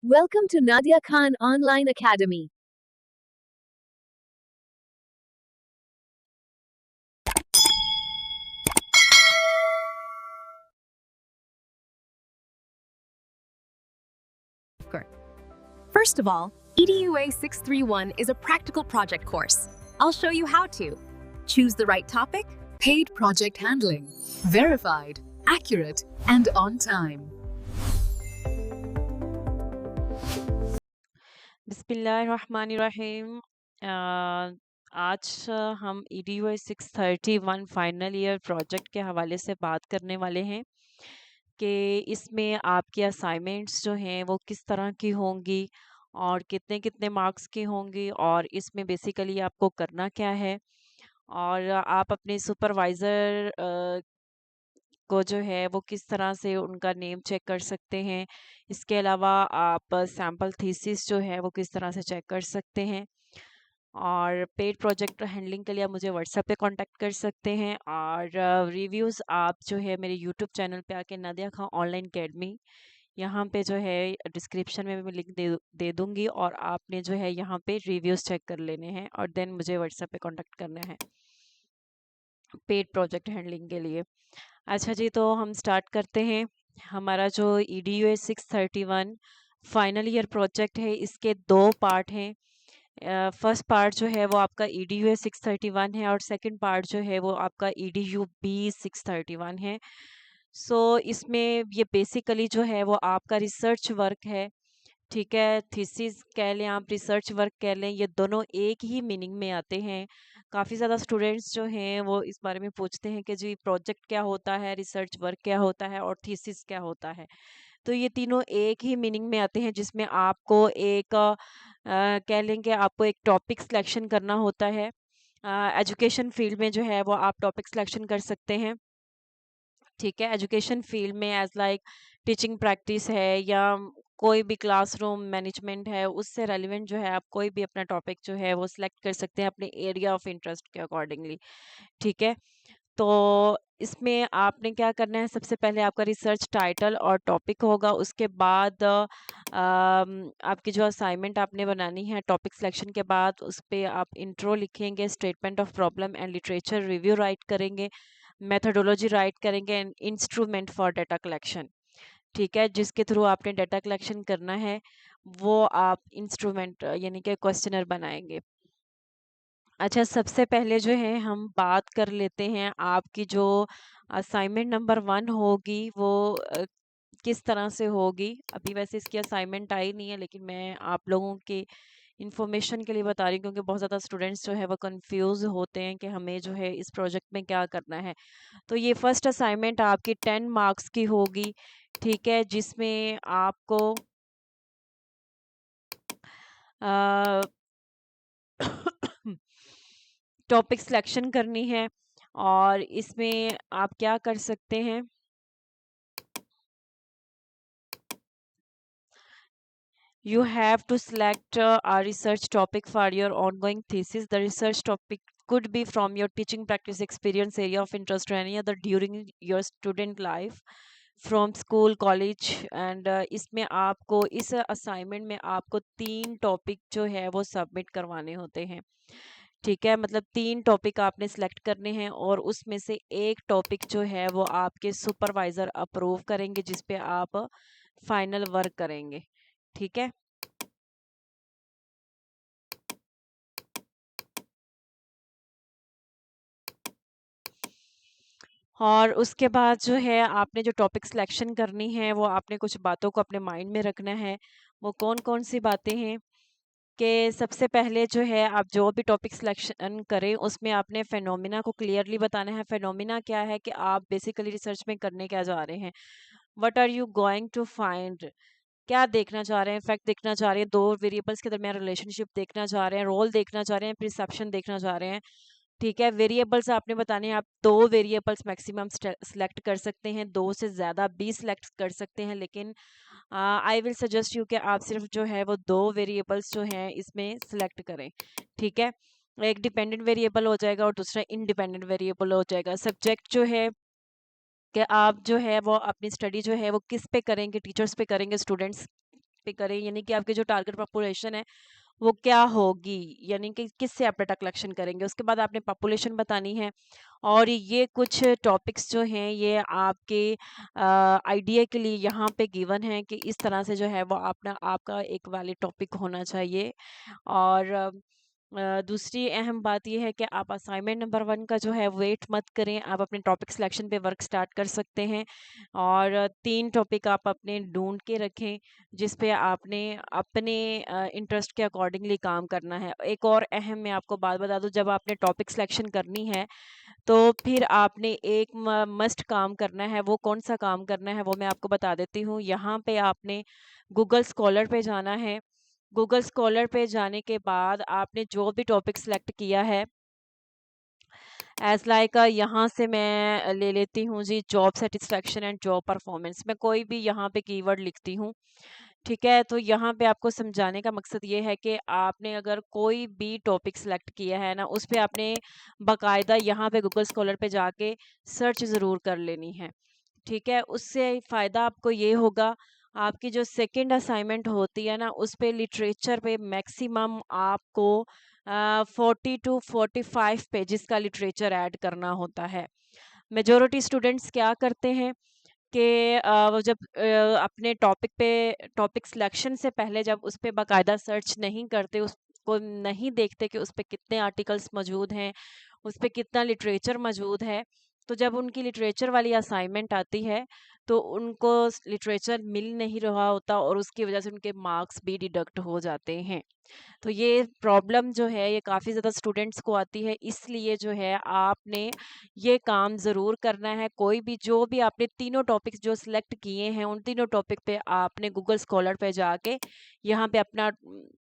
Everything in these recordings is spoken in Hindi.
Welcome to Nadia Khan Online Academy. First of all, EDUA 631 is a practical project course. I'll show you how to choose the right topic, Paid project handling. Verified, accurate, and on time. बिस्मिल्लाहिर्रहमानिर्रहीम। आज हम EDUA 631 फाइनल ईयर प्रोजेक्ट के हवाले से बात करने वाले हैं कि इसमें आपकी असाइनमेंट्स जो हैं वो किस तरह की होंगी और कितने कितने मार्क्स की होंगी और इसमें बेसिकली आपको करना क्या है और आप अपने सुपरवाइज़र को जो है वो किस तरह से उनका नेम चेक कर सकते हैं। इसके अलावा आप सैम्पल थीसिस जो है वो किस तरह से चेक कर सकते हैं और पेड प्रोजेक्ट हैंडलिंग के लिए आप मुझे व्हाट्सएप पे कांटेक्ट कर सकते हैं और रिव्यूज़ आप जो है मेरे यूट्यूब चैनल पे आके नादिया खां ऑनलाइन अकेडमी यहाँ पे जो है डिस्क्रिप्शन में मैं लिंक दे दूँगी और आपने जो है यहाँ पे रिव्यूज़ चेक कर लेने हैं और देन मुझे व्हाट्सएप पे कांटेक्ट करना है पेड प्रोजेक्ट हैंडलिंग के लिए। अच्छा जी, तो हम स्टार्ट करते हैं। हमारा जो EDUA 631 फाइनल ईयर प्रोजेक्ट है, इसके 2 पार्ट हैं। फर्स्ट पार्ट जो है वो आपका EDUA 631 है और सेकंड पार्ट जो है वो आपका EDUB 631 है। सो इसमें ये बेसिकली जो है वो आपका रिसर्च वर्क है, ठीक है? थीसिस कह लें आप, रिसर्च वर्क कह लें, ये दोनों एक ही मीनिंग में आते हैं। काफ़ी ज़्यादा स्टूडेंट्स जो हैं वो इस बारे में पूछते हैं कि जी प्रोजेक्ट क्या होता है, रिसर्च वर्क क्या होता है और थीसिस क्या होता है। तो ये तीनों एक ही मीनिंग में आते हैं जिसमें आपको एक कह लें कि आपको एक टॉपिक सिलेक्शन करना होता है। एजुकेशन फील्ड में जो है वो आप टॉपिक सिलेक्शन कर सकते हैं, ठीक है? एजुकेशन फील्ड में एज़ लाइक टीचिंग प्रैक्टिस है या कोई भी क्लासरूम मैनेजमेंट है, उससे रेलेवेंट जो है आप कोई भी अपना टॉपिक जो है वो सिलेक्ट कर सकते हैं अपने एरिया ऑफ इंटरेस्ट के अकॉर्डिंगली, ठीक है? तो इसमें आपने क्या करना है, सबसे पहले आपका रिसर्च टाइटल और टॉपिक होगा। उसके बाद आपकी जो असाइनमेंट आपने बनानी है टॉपिक सिलेक्शन के बाद उस पे आप इंट्रो लिखेंगे, statement of problem and literature review right करेंगे, मेथोडोलॉजी राइट करेंगे and instrument for data collection, ठीक है? जिसके थ्रू आपने डाटा कलेक्शन करना है वो आप इंस्ट्रूमेंट यानी कि क्वेश्चनर बनाएंगे। अच्छा, सबसे पहले जो है हम बात कर लेते हैं आपकी जो असाइनमेंट नंबर 1 होगी वो किस तरह से होगी। अभी वैसे इसकी असाइनमेंट आई नहीं है लेकिन मैं आप लोगों के इन्फॉर्मेशन के लिए बता रही हूँ क्योंकि बहुत ज़्यादा स्टूडेंट्स जो है वो कंफ्यूज होते हैं कि हमें जो है इस प्रोजेक्ट में क्या करना है। तो ये फर्स्ट असाइनमेंट आपकी 10 मार्क्स की होगी, ठीक है? जिसमें आपको टॉपिक सिलेक्शन करनी है और इसमें आप क्या कर सकते हैं, you have to select a research topic for your ongoing thesis. The research topic could be from your teaching practice experience, area of interest, or any other during your student life from school college and इसमें आपको इस असाइनमेंट में आपको 3 टॉपिक जो है वो सबमिट करवाने होते हैं, ठीक है? मतलब 3 टॉपिक आपने सेलेक्ट करने हैं और उसमें से एक टॉपिक जो है वो आपके सुपरवाइजर अप्रूव करेंगे जिस पे आप फाइनल वर्क करेंगे, ठीक है? और उसके बाद जो है आपने जो टॉपिक सिलेक्शन करनी है वो आपने कुछ बातों को अपने माइंड में रखना है। वो कौन-कौन सी बातें हैं कि सबसे पहले जो है आप जो भी टॉपिक सिलेक्शन करें उसमें आपने फिनोमिना को क्लियरली बताना है। फिनोमिना क्या है कि आप बेसिकली रिसर्च में करने क्या जा रहे हैं। What are you going to find, क्या देखना चाह रहे हैं, फैक्ट देखना चाह रहे हैं, 2 वेरिएबल्स के दरमियान रिलेशनशिप देखना चाह रहे हैं, रोल देखना चाह रहे हैं, परसेप्शन देखना चाह रहे हैं, ठीक है? वेरिएबल्स आपने बताने हैं, आप 2 वेरिएबल्स मैक्सिमम सेलेक्ट कर सकते हैं, 2 से ज़्यादा भी सेलेक्ट कर सकते हैं लेकिन आई विल सजेस्ट यू कि आप सिर्फ जो है वो 2 वेरिएबल्स जो हैं इसमें सेलेक्ट करें, ठीक है? एक डिपेंडेंट वेरिएबल हो जाएगा और दूसरा इंडिपेंडेंट वेरिएबल हो जाएगा। सब्जेक्ट जो है कि आप जो है वो अपनी स्टडी जो है वो किस पे करेंगे, टीचर्स पे करेंगे, स्टूडेंट्स पे करें, यानी कि आपके जो टारगेट पॉपुलेशन है वो क्या होगी, यानी कि किससे आप डाटा कलेक्शन करेंगे। उसके बाद आपने पॉपुलेशन बतानी है, और ये कुछ टॉपिक्स जो हैं ये आपके आइडिया के लिए यहाँ पे गिवन है कि इस तरह से जो है वो अपना आपका एक वैलिड टॉपिक होना चाहिए। और दूसरी अहम बात ये है कि आप असाइनमेंट नंबर 1 का जो है वेट मत करें, आप अपने टॉपिक सिलेक्शन पे वर्क स्टार्ट कर सकते हैं, और 3 टॉपिक आप अपने ढूंढ के रखें जिस पे आपने अपने इंटरेस्ट के अकॉर्डिंगली काम करना है। एक और अहम मैं आपको बात बता दूं, जब आपने टॉपिक सिलेक्शन करनी है तो फिर आपने एक मस्ट काम करना है। वो कौन सा काम करना है वो मैं आपको बता देती हूँ। यहाँ पे आपने गूगल स्कॉलर पे जाना है। गूगल स्कॉलर पे जाने के बाद आपने जो भी टॉपिक सिलेक्ट किया है, एज लाइक यहाँ से मैं ले लेती हूँ जी job satisfaction and job performance. मैं कोई भी यहाँ पे कीवर्ड लिखती हूँ, ठीक है। तो यहाँ पे आपको समझाने का मकसद ये है कि आपने अगर कोई भी टॉपिक सिलेक्ट किया है ना, उस पे आपने बाकायदा यहाँ पे गूगल स्कॉलर पे जाके सर्च ज़रूर कर लेनी है, ठीक है। उससे फ़ायदा आपको ये होगा, आपकी जो सेकंड असाइनमेंट होती है ना उस पे लिटरेचर पे मैक्सिमम आपको 40 टू 45 पेजेस का लिटरेचर ऐड करना होता है। मेजॉरिटी स्टूडेंट्स क्या करते हैं कि वो जब अपने टॉपिक पे टॉपिक सिलेक्शन से पहले जब उस पे बाकायदा सर्च नहीं करते, उसको नहीं देखते कि उस पे कितने आर्टिकल्स मौजूद हैं, उस पे कितना लिटरेचर मौजूद है, तो जब उनकी लिटरेचर वाली असाइनमेंट आती है तो उनको लिटरेचर मिल नहीं रहा होता, और उसकी वजह से उनके मार्क्स भी डिडक्ट हो जाते हैं। तो ये प्रॉब्लम जो है ये काफ़ी ज़्यादा स्टूडेंट्स को आती है, इसलिए जो है आपने ये काम ज़रूर करना है। कोई भी जो भी आपने तीनों टॉपिक्स जो सिलेक्ट किए हैं उन तीनों टॉपिक पे आपने गूगल स्कॉलर पे जाके यहाँ पे अपना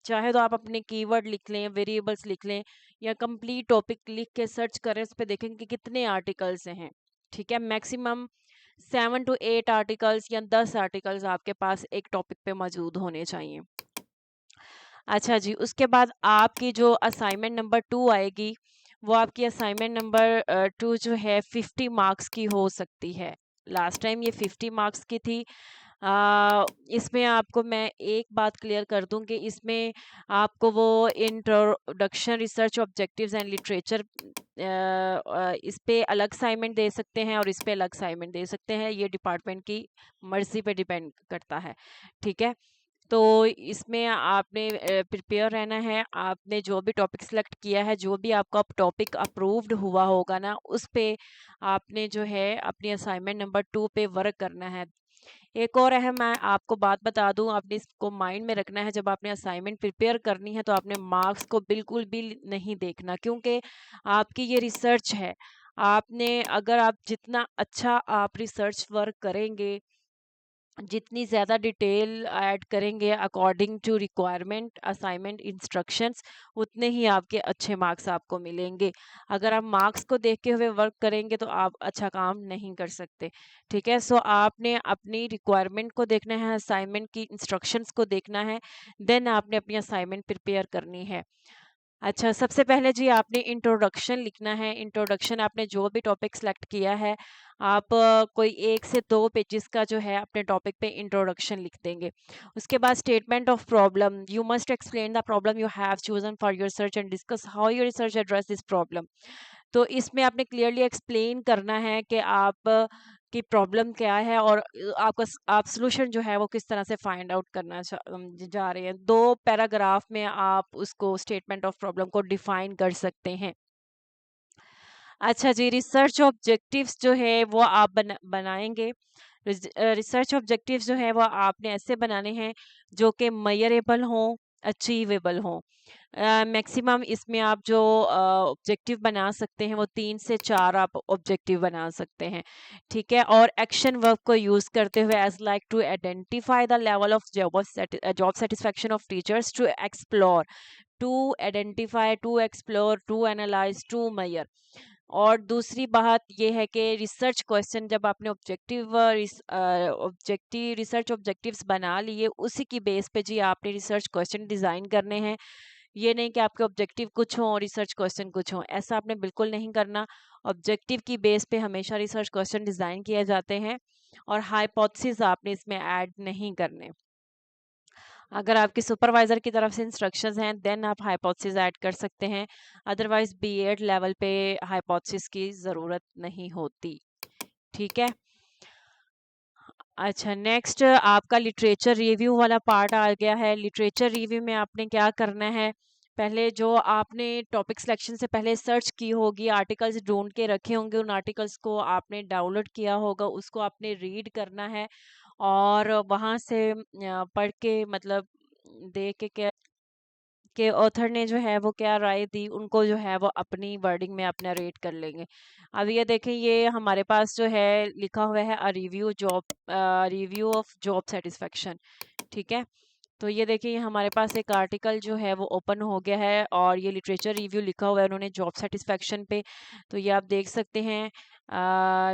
चाहे तो आप अपने कीवर्ड लिख लें, वेरिएबल्स लिख लें, या कंप्लीट टॉपिक लिख के सर्च करें, उस पे देखेंगे कि कितने आर्टिकल्स हैं, ठीक है। मैक्सिमम 7 टू 8 आर्टिकल्स या 10 आर्टिकल्स आपके पास एक टॉपिक पे मौजूद होने चाहिए। अच्छा जी, उसके बाद आपकी जो असाइनमेंट नंबर 2 आएगी, वो आपकी असाइनमेंट नंबर 2 जो है 50 मार्क्स की हो सकती है। लास्ट टाइम ये 50 मार्क्स की थी। इसमें आपको मैं एक बात क्लियर कर दूं कि इसमें आपको वो introduction, research objectives and literature, इस पे अलग असाइनमेंट दे सकते हैं और इस पे अलग असाइनमेंट दे सकते हैं। ये डिपार्टमेंट की मर्जी पे डिपेंड करता है, ठीक है। तो इसमें आपने प्रिपेयर रहना है। आपने जो भी टॉपिक सेलेक्ट किया है, जो भी आपका टॉपिक अप्रूव्ड हुआ होगा ना, उस पे आपने जो है अपनी असाइनमेंट नंबर 2 पे वर्क करना है। एक और अहम मैं आपको बात बता दूं, आपने इसको माइंड में रखना है, जब आपने असाइनमेंट प्रिपेयर करनी है तो आपने मार्क्स को बिल्कुल भी नहीं देखना, क्योंकि आपकी ये रिसर्च है। आपने अगर आप जितना अच्छा आप रिसर्च वर्क करेंगे, जितनी ज़्यादा डिटेल ऐड करेंगे according to requirement assignment instructions, उतने ही आपके अच्छे मार्क्स आपको मिलेंगे। अगर आप मार्क्स को देखते हुए वर्क करेंगे तो आप अच्छा काम नहीं कर सकते, ठीक है। सो आपने अपनी रिक्वायरमेंट को देखना है, असाइनमेंट की इंस्ट्रक्शंस को देखना है, देन आपने अपनी असाइनमेंट प्रिपेयर करनी है। अच्छा, सबसे पहले जी आपने इंट्रोडक्शन लिखना है। इंट्रोडक्शन आपने जो भी टॉपिक सेलेक्ट किया है, आप कोई 1 से 2 पेजेस का जो है अपने टॉपिक पे इंट्रोडक्शन लिख देंगे। उसके बाद statement of problem, you must explain the problem you have chosen for your research and discuss how your research address this problem. तो इसमें आपने क्लियरली एक्सप्लेन करना है कि आप की प्रॉब्लम क्या है, और आपका आप सॉल्यूशन जो है वो किस तरह से फाइंड आउट करना जा रहे हैं। 2 पैराग्राफ में आप उसको स्टेटमेंट ऑफ प्रॉब्लम को डिफाइन कर सकते हैं। अच्छा जी, रिसर्च ऑब्जेक्टिव्स जो है वो आप बनाएंगे। रिसर्च ऑब्जेक्टिव्स जो है वो आपने ऐसे बनाने हैं जो कि मेजरेबल हों, अचीवेबल हों। मैक्सिमम इसमें आप जो ऑब्जेक्टिव बना सकते हैं वो 3 से 4 आप ऑब्जेक्टिव बना सकते हैं, ठीक है। और एक्शन वर्ब को यूज करते हुए as like to identify the level of job satisfaction of teachers, to explore, to identify, to explore, to analyse, to measure. और दूसरी बात ये है कि रिसर्च क्वेश्चन, जब आपने ऑब्जेक्टिव रिसर्च ऑब्जेक्टिव्स बना लिए, उसी की बेस पे जी आपने रिसर्च क्वेश्चन डिज़ाइन करने हैं। ये नहीं कि आपके ऑब्जेक्टिव कुछ हों और रिसर्च क्वेश्चन कुछ हों, ऐसा आपने बिल्कुल नहीं करना। ऑब्जेक्टिव की बेस पे हमेशा रिसर्च क्वेश्चन डिज़ाइन किए जाते हैं, और हाइपोथेसिस आपने इसमें ऐड नहीं करने। अगर आपके सुपरवाइजर की तरफ से इंस्ट्रक्शंस हैं देन आप हाइपोथेसिस ऐड कर सकते हैं, अदरवाइज B.Ed लेवल पे हाइपोथेसिस की ज़रूरत नहीं होती। ठीक है। अच्छा, नेक्स्ट आपका लिटरेचर रिव्यू वाला पार्ट आ गया है। लिटरेचर रिव्यू में आपने क्या करना है, पहले जो आपने टॉपिक सिलेक्शन से पहले सर्च की होगी, आर्टिकल्स ढूंढ के रखे होंगे, उन आर्टिकल्स को आपने डाउनलोड किया होगा, उसको आपने रीड करना है और वहाँ से पढ़ के मतलब देख के क्या के ऑथर ने जो है वो क्या राय दी, उनको जो है वो अपनी वर्डिंग में अपना रेट कर लेंगे। अब ये देखें, ये हमारे पास जो है लिखा हुआ है रिव्यू ऑफ जॉब सेटिस्फेक्शन। ठीक है। तो ये देखिए, ये हमारे पास एक आर्टिकल जो है वो ओपन हो गया है और ये लिटरेचर रिव्यू लिखा हुआ है उन्होंने जॉब सेटिस्फेक्शन पे। तो ये आप देख सकते हैं,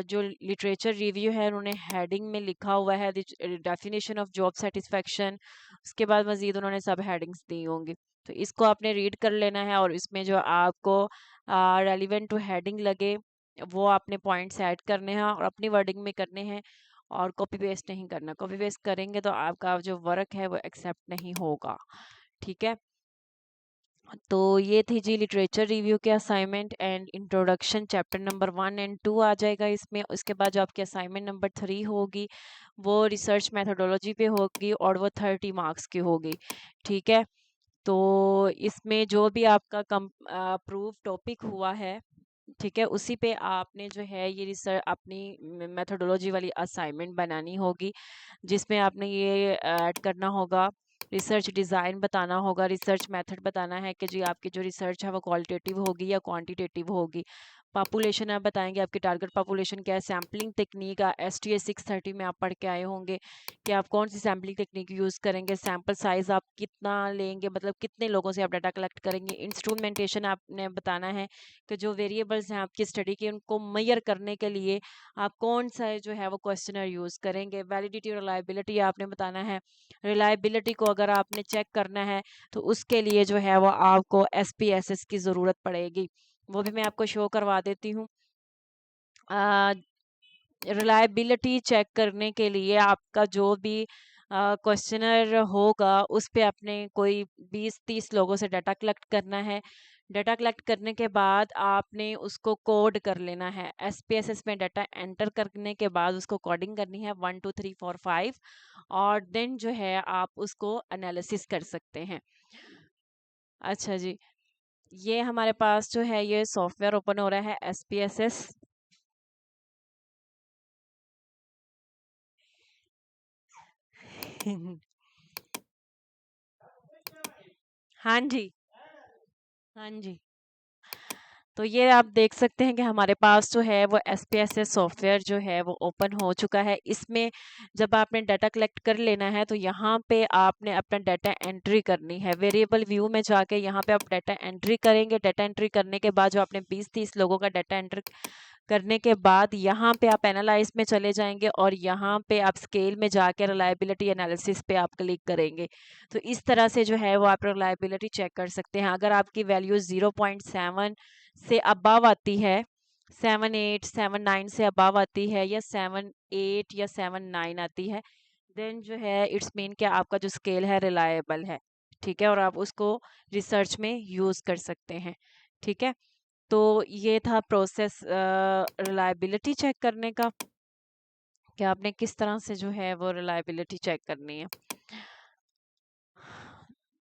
जो लिटरेचर रिव्यू है उन्होंने हेडिंग में लिखा हुआ है डेफिनेशन ऑफ जॉब सेटिस्फेक्शन। उसके बाद मजीद उन्होंने सब हेडिंग्स दी होंगी, तो इसको आपने रीड कर लेना है और इसमें जो आपको रेलिवेंट टू हेडिंग लगे वो आपने पॉइंट्स ऐड करने हैं और अपनी वर्डिंग में करने हैं और कॉपी पेस्ट नहीं करना। कॉपी पेस्ट करेंगे तो आपका जो वर्क है वो एक्सेप्ट नहीं होगा। ठीक है। तो ये थी जी लिटरेचर रिव्यू के assignment and introduction. Chapter number 1 और 2 आ जाएगा इसमें। उसके बाद जो आपकी असाइनमेंट नंबर 3 होगी वो रिसर्च मेथोडोलॉजी पे होगी और वो 30 मार्क्स की होगी। ठीक है। तो इसमें जो भी आपका अप्रूव टॉपिक हुआ है, ठीक है, उसी पे आपने जो है ये रिसर्च अपनी मेथोडोलॉजी वाली असाइनमेंट बनानी होगी, जिसमें आपने ये ऐड करना होगा, रिसर्च डिज़ाइन बताना होगा, रिसर्च मेथड बताना है कि जी आपकी जो रिसर्च है वो क्वालिटेटिव होगी या क्वांटिटेटिव होगी। पॉपुलेशन आप बताएंगे, आपकी टारगेट पॉपुलेशन क्या है। सैम्पलिंग टेक्निक STA 630 में आप पढ़ के आए होंगे कि आप कौन सी सैम्पलिंग टेक्निक यूज़ करेंगे। सैम्पल साइज आप कितना लेंगे, मतलब कितने लोगों से आप डाटा कलेक्ट करेंगे। इंस्ट्रूमेंटेशन आपने बताना है कि जो वेरिएबल्स हैं आपकी स्टडी के उनको मेजर करने के लिए आप कौन सा जो है वो क्वेश्चनर यूज़ करेंगे। वैलिडिटी और रिलायबिलिटी आपने बताना है। रिलायबिलिटी को अगर आपने चेक करना है तो उसके लिए जो है वो आपको SPSS की ज़रूरत पड़ेगी, वो भी मैं आपको शो करवा देती हूँ। रिलायबिलिटी चेक करने के लिए आपका जो भी क्वेश्चनर होगा उस पे आपने कोई 20-30 लोगों से डाटा कलेक्ट करना है। डाटा कलेक्ट करने के बाद आपने उसको कोड कर लेना है। SPSS में डाटा एंटर करने के बाद उसको कोडिंग करनी है 1 2 3 4 5 और देन जो है आप उसको एनालिसिस कर सकते हैं। अच्छा जी, ये हमारे पास जो है ये सॉफ्टवेयर ओपन हो रहा है SPSS। हाँ जी, हाँ जी। तो ये आप देख सकते हैं कि हमारे पास जो है वो SPSS सॉफ्टवेयर जो है वो ओपन हो चुका है। इसमें जब आपने डाटा कलेक्ट कर लेना है तो यहाँ पे आपने अपना डाटा एंट्री करनी है। वेरिएबल व्यू में जाके यहाँ पे आप डाटा एंट्री करेंगे। डाटा एंट्री करने के बाद जो आपने 20-30 लोगों का डाटा एंटर करने के बाद यहाँ पे आप एनालाइज में चले जाएंगे और यहाँ पे आप स्केल में जाके रिलायबिलिटी एनालिसिस पे आप क्लिक करेंगे। तो इस तरह से जो है वो आप रिलायबिलिटी चेक कर सकते हैं। अगर आपकी वैल्यू 0.7 से अबव आती है, 7 8 7 9 से अबव आती है या 7 8 या 7 9 आती है, देन जो है इट्स मीन कि आपका जो स्केल है रिलायबल है। ठीक है। और आप उसको रिसर्च में यूज़ कर सकते हैं। ठीक है। तो ये था प्रोसेस रिलायबिलिटी चेक करने का, कि आपने किस तरह से जो है वो रिलायबिलिटी चेक करनी है।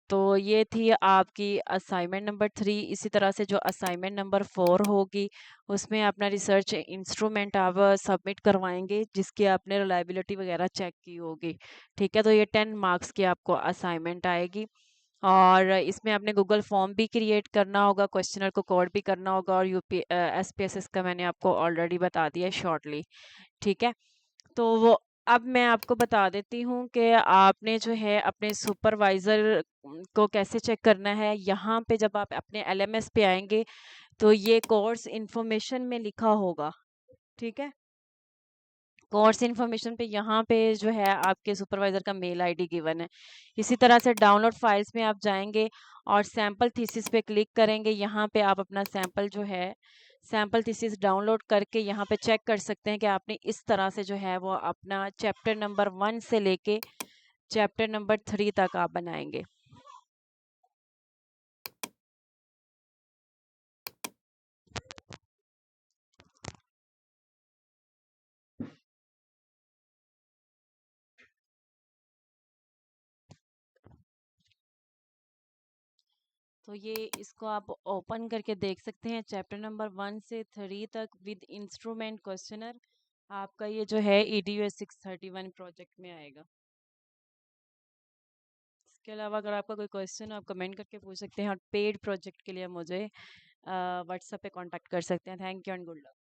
तो ये थी आपकी असाइनमेंट नंबर 3। इसी तरह से जो असाइनमेंट नंबर 4 होगी उसमें अपना रिसर्च इंस्ट्रूमेंट आप सबमिट करवाएंगे जिसकी आपने रिलायबिलिटी वगैरह चेक की होगी। ठीक है। तो ये 10 मार्क्स की आपको असाइनमेंट आएगी और इसमें आपने गूगल फॉर्म भी क्रिएट करना होगा, क्वेश्चनर को कोड भी करना होगा और SPSS का मैंने आपको ऑलरेडी बता दिया शॉर्टली। ठीक है। तो वो अब मैं आपको बता देती हूँ कि आपने जो है अपने सुपरवाइज़र को कैसे चेक करना है। यहाँ पे जब आप अपने LMS पे आएंगे तो ये कोर्स इन्फॉर्मेशन में लिखा होगा। ठीक है। कोर्स इन्फॉर्मेशन पे यहाँ पे जो है आपके सुपरवाइज़र का मेल आईडी गिवन है। इसी तरह से डाउनलोड फाइल्स में आप जाएंगे और सैम्पल थीसिस पे क्लिक करेंगे। यहाँ पे आप अपना सैम्पल जो है सैम्पल थीसिस डाउनलोड करके यहाँ पे चेक कर सकते हैं कि आपने इस तरह से जो है वो अपना चैप्टर नंबर 1 से लेके चैप्टर नंबर 3 तक आप बनाएंगे। तो ये इसको आप ओपन करके देख सकते हैं, चैप्टर नंबर 1 से 3 तक विद इंस्ट्रूमेंट क्वेश्चनर आपका ये जो है EDU 631 प्रोजेक्ट में आएगा। इसके अलावा अगर आपका कोई क्वेश्चन आप कमेंट करके पूछ सकते हैं, और पेड प्रोजेक्ट के लिए मुझे व्हाट्सएप पे कांटेक्ट कर सकते हैं। Thank you and good luck.